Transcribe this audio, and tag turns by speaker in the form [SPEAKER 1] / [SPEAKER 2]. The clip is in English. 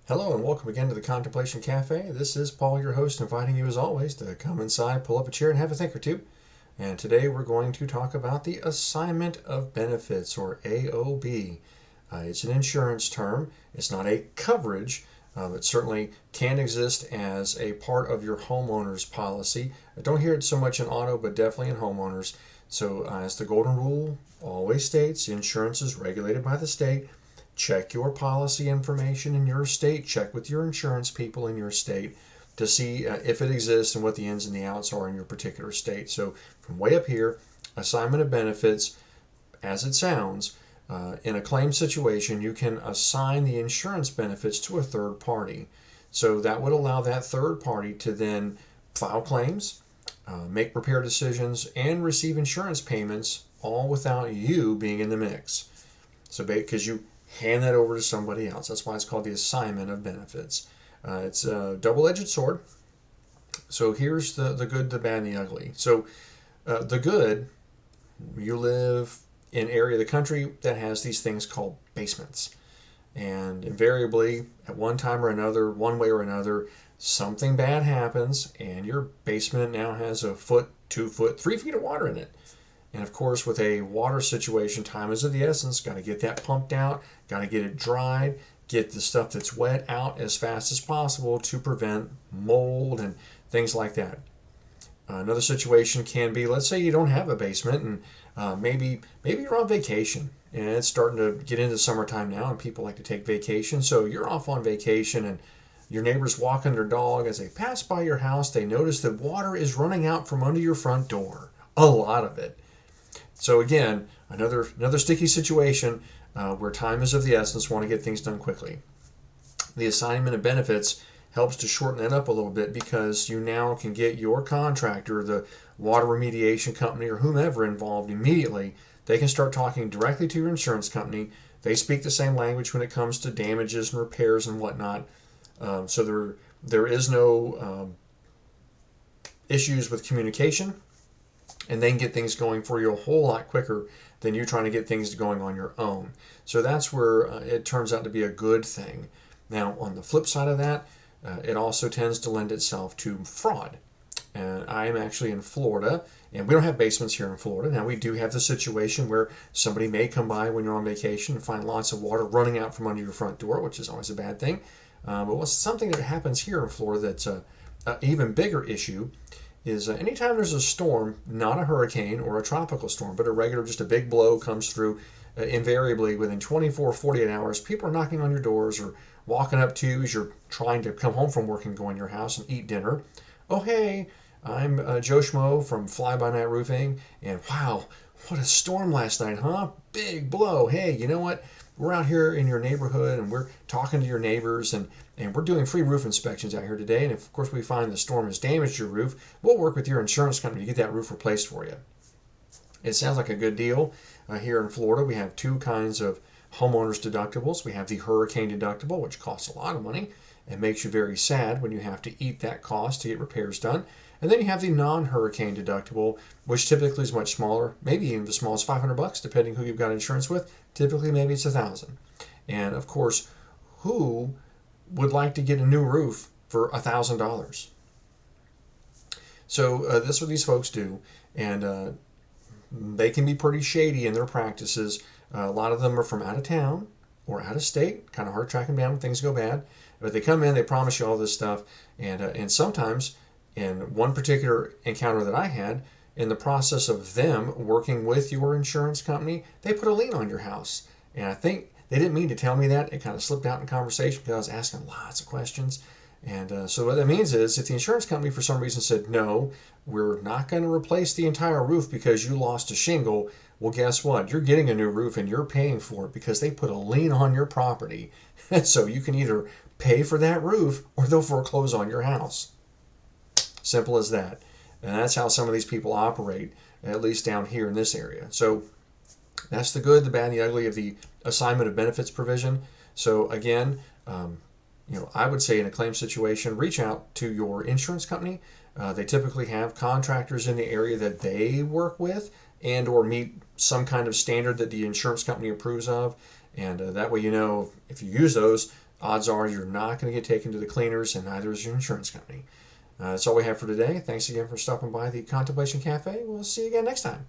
[SPEAKER 1] Hello and welcome again to the Contemplation Cafe. This is Paul, your host, inviting you as always to come inside, pull up a chair, and have a think or two. And today we're going to talk about the Assignment of Benefits, or AOB. It's an insurance term. It's not a coverage. It certainly can exist as a part of your homeowner's policy. I don't hear it so much in auto, but definitely in homeowners. So as the golden rule always states, insurance is regulated by the state. Check your policy information in your state. Check with your insurance people in your state to see if it exists and what the ins and the outs are in your particular state. So from way up here, assignment of benefits, as it sounds, in a claim situation, you can assign the insurance benefits to a third party. So that would allow that third party to then file claims, make repair decisions, and receive insurance payments, all without you being in the mix. So because you hand that over to somebody else. That's why it's called the assignment of benefits. It's a double-edged sword. So here's the good, the bad, and the ugly. So the good, you live in an area of the country that has these things called basements. And invariably, at one time or another, one way or another, something bad happens and your basement now has a foot, 2 foot, 3 feet of water in it. And of course, with a water situation, time is of the essence. Got to get that pumped out, got to get it dried, get the stuff that's wet out as fast as possible to prevent mold and things like that. Another situation can be, let's say you don't have a basement and maybe you're on vacation and it's starting to get into summertime now and people like to take vacation. So you're off on vacation and your neighbor's walking their dog. As they pass by your house, they notice that water is running out from under your front door. A lot of it. So again, another sticky situation where time is of the essence, want to get things done quickly. The assignment of benefits helps to shorten that up a little bit because you now can get your contractor, the water remediation company, or whomever involved immediately. They can start talking directly to your insurance company. They speak the same language when it comes to damages and repairs and whatnot. So there is no issues with communication. And they can get things going for you a whole lot quicker than you trying to get things going on your own. So that's where it turns out to be a good thing. Now, on the flip side of that, it also tends to lend itself to fraud. And I am actually in Florida, and we don't have basements here in Florida. Now, we do have the situation where somebody may come by when you're on vacation and find lots of water running out from under your front door, which is always a bad thing. But what's something that happens here in Florida that's an even bigger issue is anytime there's a storm, not a hurricane or a tropical storm, but a regular, just a big blow comes through, invariably within 24, 48 hours, people are knocking on your doors or walking up to you as you're trying to come home from work and go in your house and eat dinner. Oh, hey, I'm Joe Schmo from Fly By Night Roofing, and wow, what a storm last night, huh? Big blow. Hey, you know what? We're out here in your neighborhood and we're talking to your neighbors and we're doing free roof inspections out here today. And if, of course, we find the storm has damaged your roof, we'll work with your insurance company to get that roof replaced for you. It sounds like a good deal. Here in Florida, we have two kinds of homeowners deductibles. We have the hurricane deductible, which costs a lot of money and makes you very sad when you have to eat that cost to get repairs done. And then you have the non-hurricane deductible, which typically is much smaller, maybe even as small as $500, depending who you've got insurance with. Typically, maybe it's $1,000. And of course, who would like to get a new roof for $1,000? So this is what these folks do, and they can be pretty shady in their practices. A lot of them are from out of town or out of state. Kind of hard to track them down when things go bad. But they come in, they promise you all this stuff, and sometimes, in one particular encounter that I had, in the process of them working with your insurance company, they put a lien on your house. And I think they didn't mean to tell me that. It kind of slipped out in conversation because I was asking lots of questions. And so what that means is if the insurance company for some reason said, no, we're not going to replace the entire roof because you lost a shingle, well, guess what? You're getting a new roof and you're paying for it because they put a lien on your property. So you can either pay for that roof or they'll foreclose on your house. Simple as that. And that's how some of these people operate, at least down here in this area. So that's the good, the bad, and the ugly of the assignment of benefits provision. So again, I would say in a claim situation, reach out to your insurance company. They typically have contractors in the area that they work with and or meet some kind of standard that the insurance company approves of. And that way, if you use those, odds are you're not going to get taken to the cleaners, and neither is your insurance company. That's all we have for today. Thanks again for stopping by the Contemplation Cafe. We'll see you again next time.